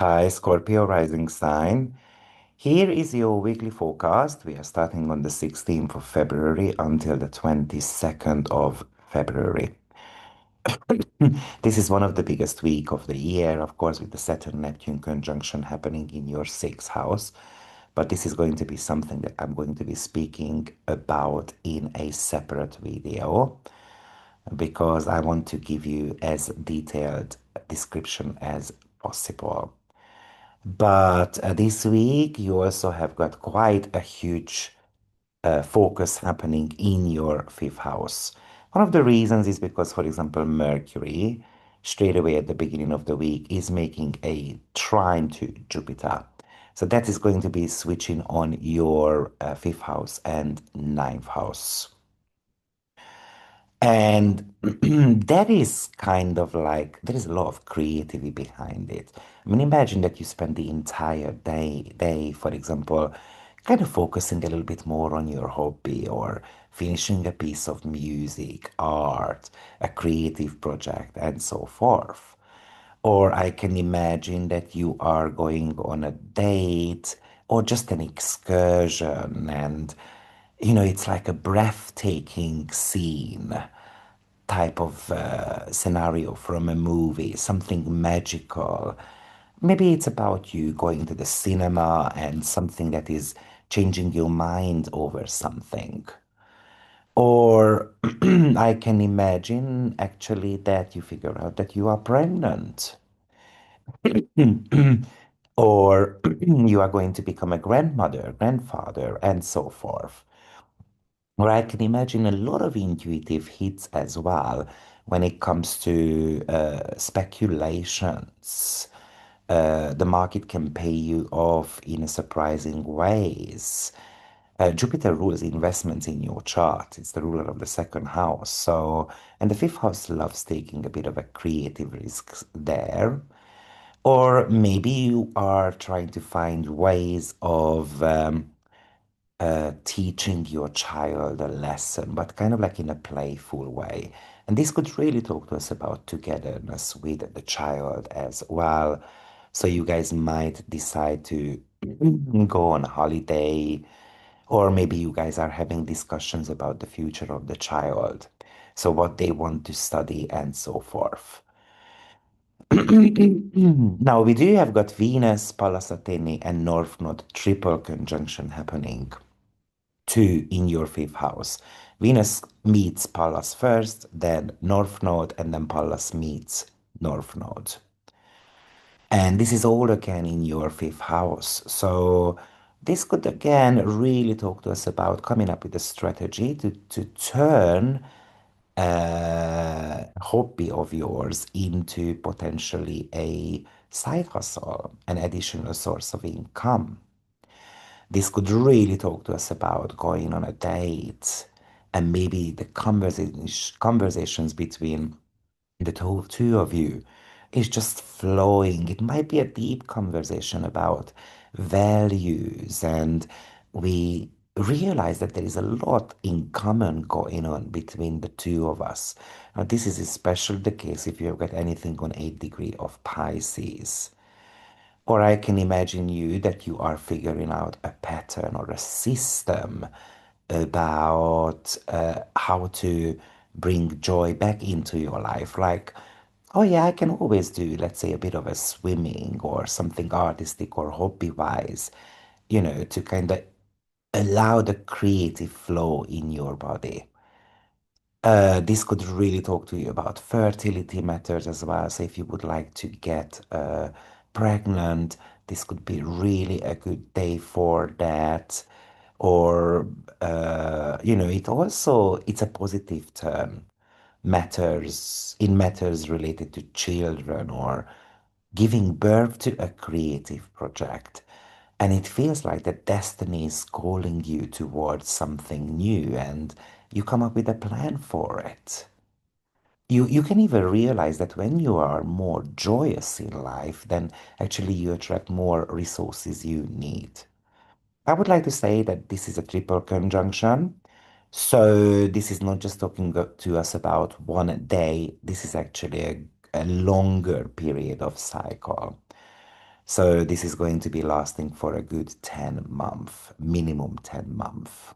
Hi, Scorpio rising sign. Here is your weekly forecast. We are starting on the 16th of February until the 22nd of February. This is one of the biggest week of the year, of course, with the Saturn-Neptune conjunction happening in your sixth house. But this is going to be something that I'm going to be speaking about in a separate video because I want to give you as detailed description as possible. But this week, you also have got quite a huge focus happening in your fifth house. One of the reasons is because, for example, Mercury, straight away at the beginning of the week, is making a trine to Jupiter. So that is going to be switching on your fifth house and ninth house. And that is kind of like, there is a lot of creativity behind it. I mean, imagine that you spend the entire day, for example, kind of focusing a little bit more on your hobby or finishing a piece of music, art, a creative project, and so forth. Or I can imagine that you are going on a date or just an excursion and it's like a breathtaking scene type of scenario from a movie, something magical. Maybe it's about you going to the cinema and something that is changing your mind over something. Or I can imagine actually that you figure out that you are pregnant. Or you are going to become a grandmother, grandfather, and so forth. Or I can imagine a lot of intuitive hits as well when it comes to speculations. The market can pay you off in surprising ways. Jupiter rules investments in your chart. It's the ruler of the second house. So, and the fifth house loves taking a bit of a creative risk there. Or maybe you are trying to find ways of teaching your child a lesson, but kind of like in a playful way. And this could really talk to us about togetherness with the child as well. So you guys might decide to go on a holiday, or maybe you guys are having discussions about the future of the child. So what they want to study and so forth. Now we do have got Venus, Pallas Athene, and North Node triple conjunction happening two in your fifth house. Venus meets Pallas first, then North Node, and then Pallas meets North Node. And this is all again in your fifth house. So this could again really talk to us about coming up with a strategy to turn a hobby of yours into potentially a side hustle, an additional source of income. This could really talk to us about going on a date and maybe the conversations between the two of you is just flowing. It might be a deep conversation about values, and we realize that there is a lot in common going on between the two of us. Now, this is especially the case if you have got anything on 8th degree of Pisces. Or I can imagine you that you are figuring out a pattern or a system about how to bring joy back into your life. Like, oh yeah, I can always do, let's say, a bit of a swimming or something artistic or hobby-wise, to kind of allow the creative flow in your body. This could really talk to you about fertility matters as well. So if you would like to get pregnant, this could be really a good day for that. Or it's a positive turn. Matters related to children or giving birth to a creative project. And it feels like that destiny is calling you towards something new and you come up with a plan for it. You can even realize that when you are more joyous in life, then actually you attract more resources you need. I would like to say that this is a triple conjunction. So this is not just talking to us about one day. This is actually a longer period of cycle. So this is going to be lasting for a good 10 month, minimum 10 month.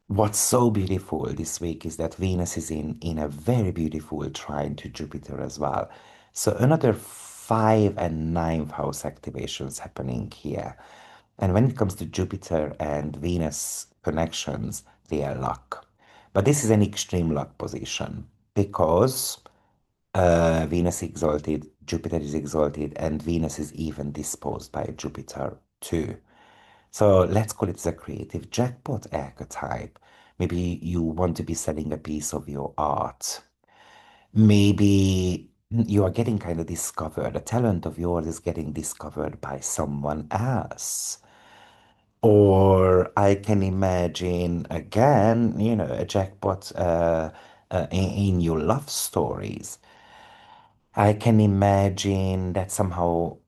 What's so beautiful this week is that Venus is in a very beautiful trine to Jupiter as well. So another 5 and 9th house activations happening here. And when it comes to Jupiter and Venus connections, they are luck. But this is an extreme luck position because Venus exalted, Jupiter is exalted, and Venus is even disposed by Jupiter too. So let's call it the creative jackpot archetype. Maybe you want to be selling a piece of your art. Maybe you are getting kind of discovered. A talent of yours is getting discovered by someone else. Or I can imagine again, a jackpot in your love stories. I can imagine that somehow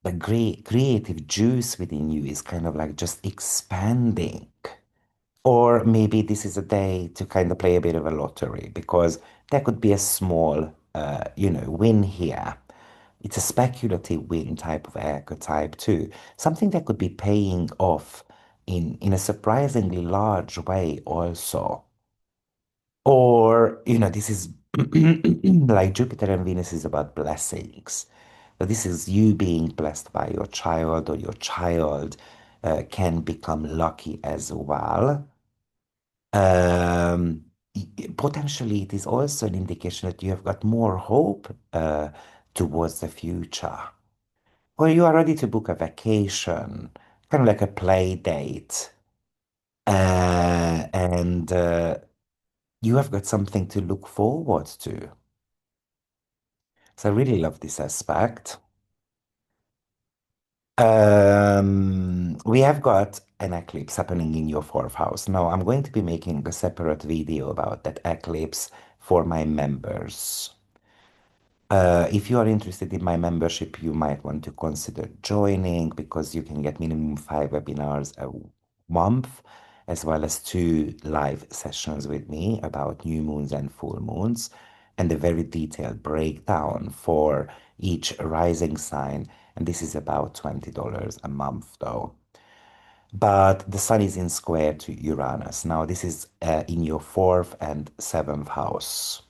the great creative juice within you is kind of like just expanding. Or maybe this is a day to kind of play a bit of a lottery because there could be a small, win here. It's a speculative win type of archetype too. Something that could be paying off in a surprisingly large way also. Or, this is like Jupiter and Venus is about blessings. So this is you being blessed by your child, or your child can become lucky as well. Potentially, it is also an indication that you have got more hope towards the future. Or you are ready to book a vacation, kind of like a play date. And you have got something to look forward to. So I really love this aspect. We have got an eclipse happening in your fourth house. Now, I'm going to be making a separate video about that eclipse for my members. If you are interested in my membership, you might want to consider joining because you can get minimum 5 webinars a month, as well as 2 live sessions with me about new moons and full moons, and a very detailed breakdown for each rising sign. And this is about $20 a month, though. But the sun is in square to Uranus. Now, this is in your fourth and seventh house.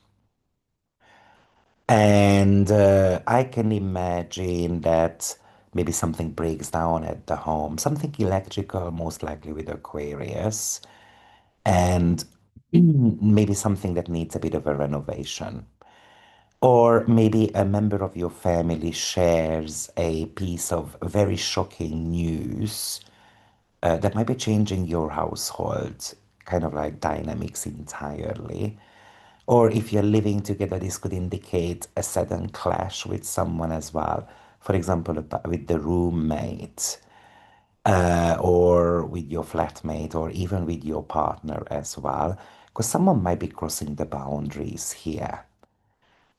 And I can imagine that maybe something breaks down at the home, something electrical, most likely with Aquarius, and maybe something that needs a bit of a renovation. Or maybe a member of your family shares a piece of very shocking news that might be changing your household, kind of like dynamics entirely. Or if you're living together, this could indicate a sudden clash with someone as well. For example, with the roommate, or with your flatmate, or even with your partner as well. Because someone might be crossing the boundaries here.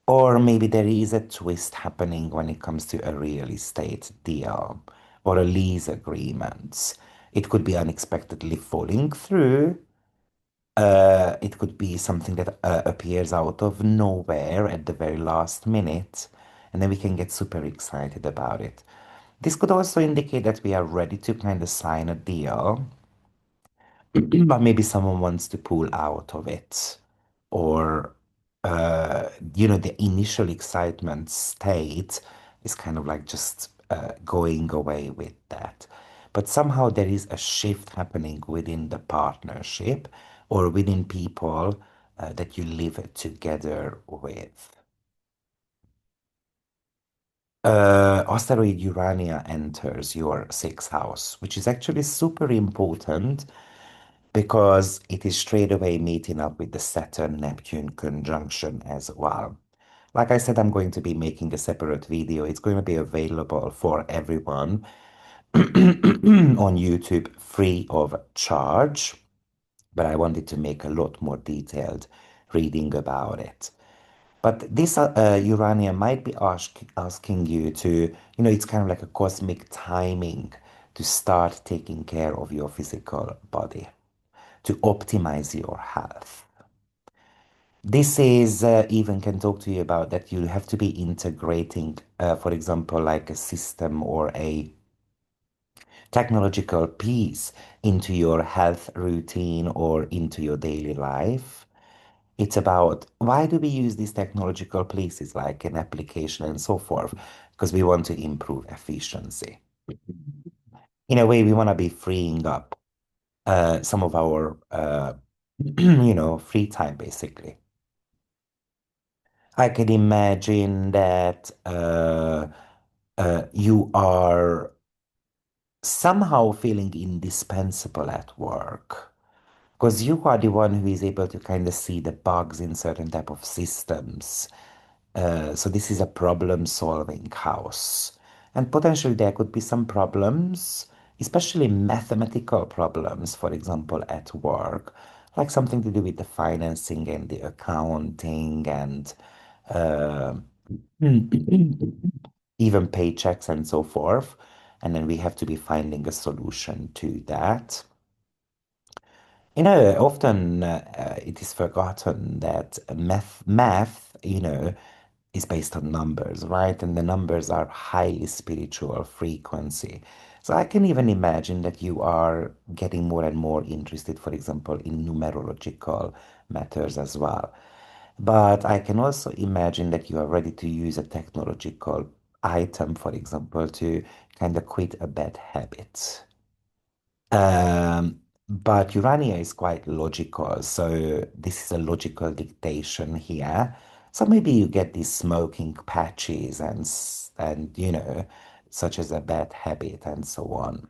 Or maybe there is a twist happening when it comes to a real estate deal or a lease agreement. It could be unexpectedly falling through. It could be something that appears out of nowhere at the very last minute, and then we can get super excited about it. This could also indicate that we are ready to kind of sign a deal, but maybe someone wants to pull out of it, or the initial excitement state is kind of like just going away with that. But somehow there is a shift happening within the partnership or within people that you live together with. Asteroid Urania enters your sixth house, which is actually super important because it is straight away meeting up with the Saturn Neptune conjunction as well. Like I said, I'm going to be making a separate video. It's going to be available for everyone on YouTube free of charge, but I wanted to make a lot more detailed reading about it. But this Urania might be asking you to, it's kind of like a cosmic timing to start taking care of your physical body, to optimize your health. This is even can talk to you about that you have to be integrating, for example, like a system or a technological piece into your health routine or into your daily life. It's about why do we use these technological pieces like an application and so forth? Because we want to improve efficiency. In a way, we want to be freeing up some of our, free time, basically. I can imagine that you are somehow feeling indispensable at work because you are the one who is able to kind of see the bugs in certain type of systems. So this is a problem-solving house. And potentially there could be some problems, especially mathematical problems, for example, at work, like something to do with the financing and the accounting and uh, even paychecks and so forth. And then we have to be finding a solution to that. Often it is forgotten that math, is based on numbers, right? And the numbers are highly spiritual frequency. So I can even imagine that you are getting more and more interested, for example, in numerological matters as well. But I can also imagine that you are ready to use a technological item, for example, to kind of quit a bad habit. But Urania is quite logical, so this is a logical dictation here. So maybe you get these smoking patches and such as a bad habit and so on.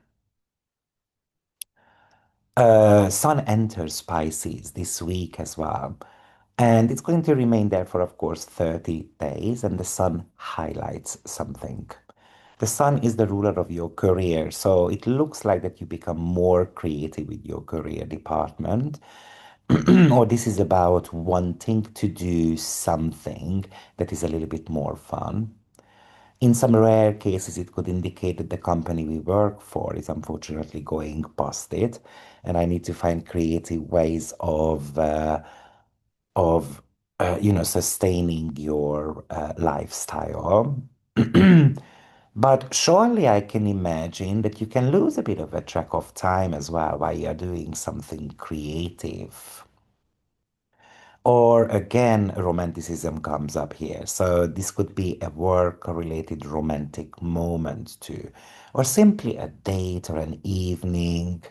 Sun enters Pisces this week as well, and it's going to remain there for, of course, 30 days, and the sun highlights something. The sun is the ruler of your career, so it looks like that you become more creative with your career department. Or this is about wanting to do something that is a little bit more fun. In some rare cases, it could indicate that the company we work for is unfortunately going past it, and I need to find creative ways of sustaining your lifestyle. But surely I can imagine that you can lose a bit of a track of time as well while you're doing something creative. Or again, romanticism comes up here. So this could be a work-related romantic moment too, or simply a date or an evening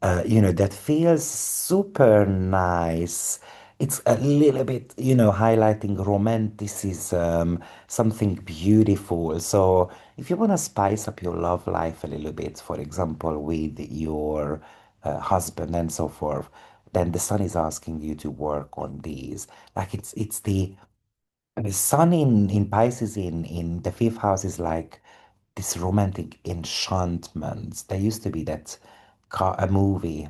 that feels super nice. It's a little bit, highlighting romanticism, something beautiful. So if you want to spice up your love life a little bit, for example, with your husband and so forth, then the sun is asking you to work on these. Like it's the sun in Pisces in the fifth house is like this romantic enchantment. There used to be a movie.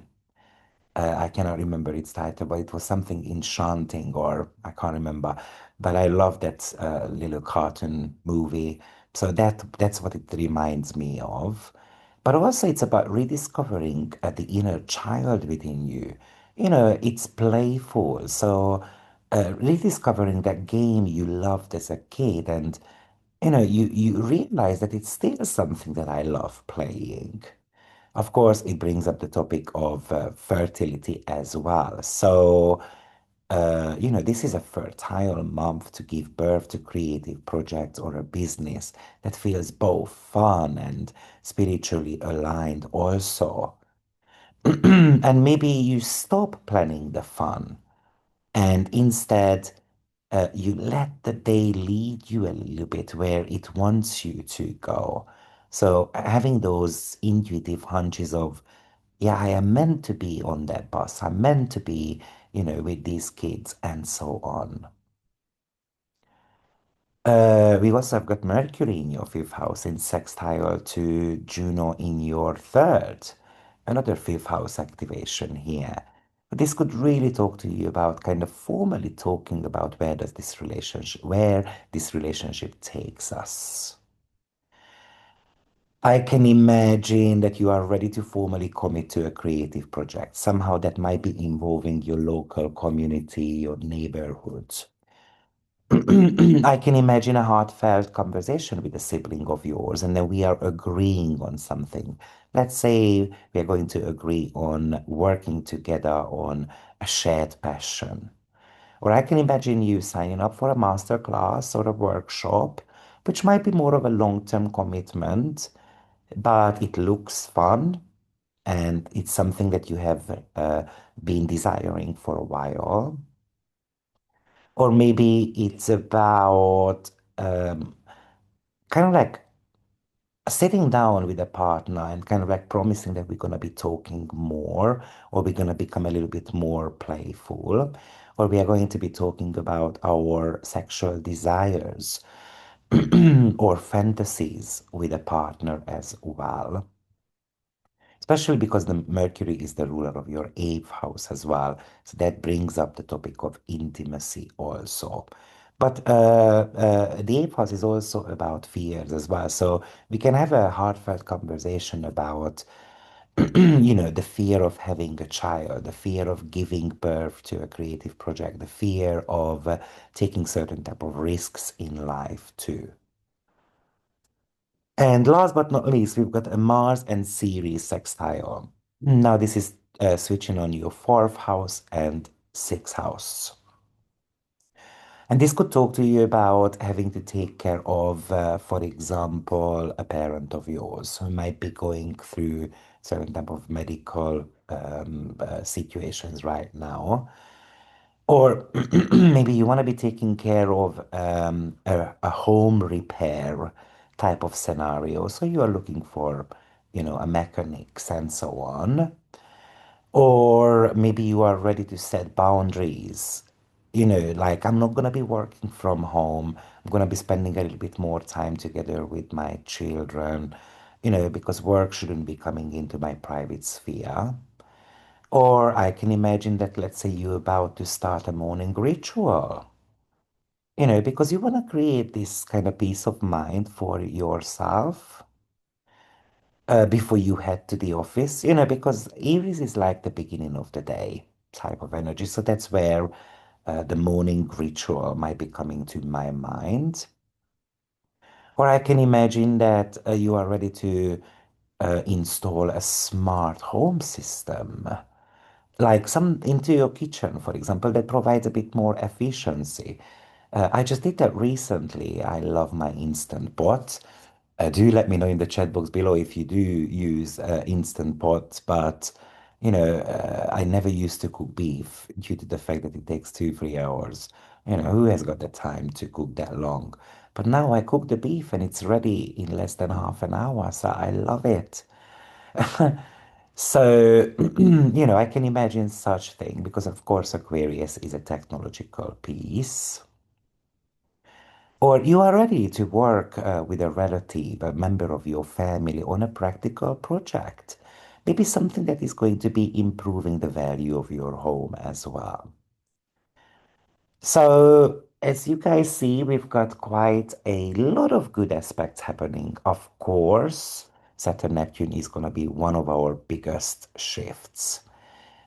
I cannot remember its title, but it was something enchanting, or I can't remember. But I love that little cartoon movie. So that's what it reminds me of. But also, it's about rediscovering the inner child within you. It's playful. So, rediscovering that game you loved as a kid, and you realize that it's still something that I love playing. Of course, it brings up the topic of fertility as well. So, this is a fertile month to give birth to creative projects or a business that feels both fun and spiritually aligned also. And maybe you stop planning the fun and instead you let the day lead you a little bit where it wants you to go. So having those intuitive hunches of, yeah, I am meant to be on that bus. I'm meant to be, with these kids and so on. We also have got Mercury in your fifth house in sextile to Juno in your third. Another fifth house activation here. This could really talk to you about kind of formally talking about where this relationship takes us. I can imagine that you are ready to formally commit to a creative project, somehow that might be involving your local community, your neighborhood. I can imagine a heartfelt conversation with a sibling of yours, and then we are agreeing on something. Let's say we are going to agree on working together on a shared passion. Or I can imagine you signing up for a master class or a workshop, which might be more of a long-term commitment, but it looks fun and it's something that you have been desiring for a while. Or maybe it's about kind of like sitting down with a partner and kind of like promising that we're going to be talking more, or we're going to become a little bit more playful, or we are going to be talking about our sexual desires or fantasies with a partner as well. Especially because the Mercury is the ruler of your eighth house as well. So that brings up the topic of intimacy also. But the eighth house is also about fears as well. So we can have a heartfelt conversation about, the fear of having a child, the fear of giving birth to a creative project, the fear of taking certain type of risks in life too. And last but not least, we've got a Mars and Ceres sextile. Now, this is switching on your fourth house and sixth house. And this could talk to you about having to take care of, for example, a parent of yours who might be going through certain type of medical situations right now. Or maybe you want to be taking care of a home repair type of scenario. So you are looking for, a mechanics and so on. Or maybe you are ready to set boundaries. Like I'm not going to be working from home. I'm going to be spending a little bit more time together with my children, because work shouldn't be coming into my private sphere. Or I can imagine that, let's say you're about to start a morning ritual, because you want to create this kind of peace of mind for yourself before you head to the office, because Aries is like the beginning of the day type of energy. So that's where the morning ritual might be coming to my mind. Or I can imagine that you are ready to install a smart home system, like some into your kitchen, for example, that provides a bit more efficiency. I just did that recently. I love my Instant Pot. Do let me know in the chat box below if you do use Instant Pot, but I never used to cook beef due to the fact that it takes 2, 3 hours. Who has got the time to cook that long? But now I cook the beef and it's ready in less than half an hour, so I love it. So, I can imagine such thing because, of course, Aquarius is a technological piece. Or you are ready to work with a relative, a member of your family on a practical project. Maybe something that is going to be improving the value of your home as well. So, as you guys see, we've got quite a lot of good aspects happening. Of course, Saturn Neptune is going to be one of our biggest shifts.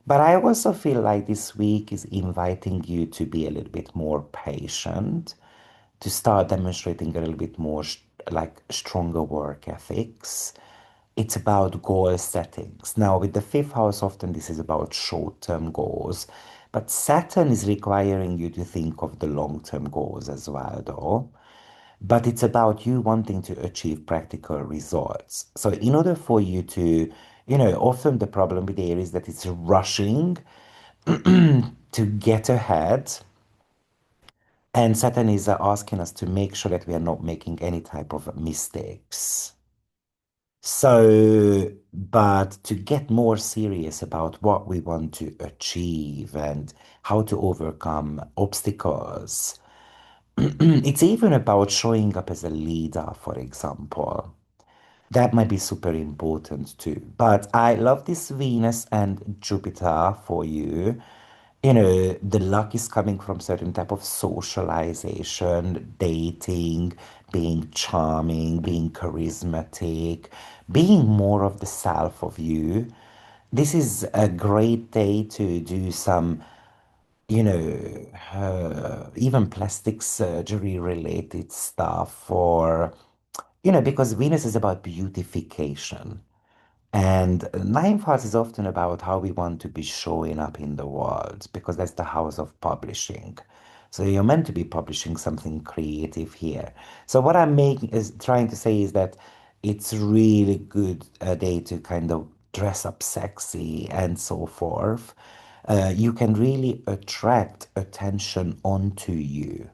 But I also feel like this week is inviting you to be a little bit more patient, to start demonstrating a little bit more like stronger work ethics. It's about goal settings. Now, with the fifth house, often this is about short-term goals, but Saturn is requiring you to think of the long-term goals as well, though. But it's about you wanting to achieve practical results. So, in order for you to, often the problem with the air is that it's rushing to get ahead. And Saturn is asking us to make sure that we are not making any type of mistakes. So, but to get more serious about what we want to achieve and how to overcome obstacles, it's even about showing up as a leader, for example. That might be super important too. But I love this Venus and Jupiter for you. the luck is coming from certain type of socialization, dating, being charming, being charismatic, being more of the self of you. This is a great day to do some, even plastic surgery related stuff, or, because Venus is about beautification. And ninth house is often about how we want to be showing up in the world because that's the house of publishing. So you're meant to be publishing something creative here. So what I'm making is trying to say is that it's really good a day to kind of dress up sexy and so forth. You can really attract attention onto you.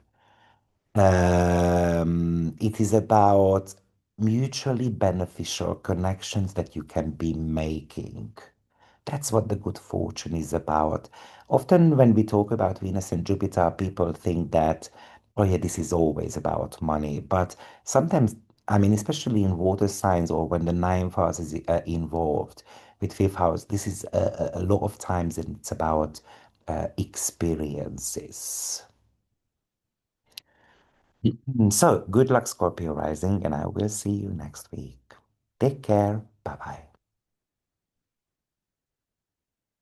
It is about mutually beneficial connections that you can be making. That's what the good fortune is about. Often, when we talk about Venus and Jupiter, people think that, oh, yeah, this is always about money. But sometimes, I mean, especially in water signs or when the ninth house is involved with fifth house, this is a lot of times it's about experiences. So, good luck, Scorpio rising, and I will see you next week. Take care. Bye bye.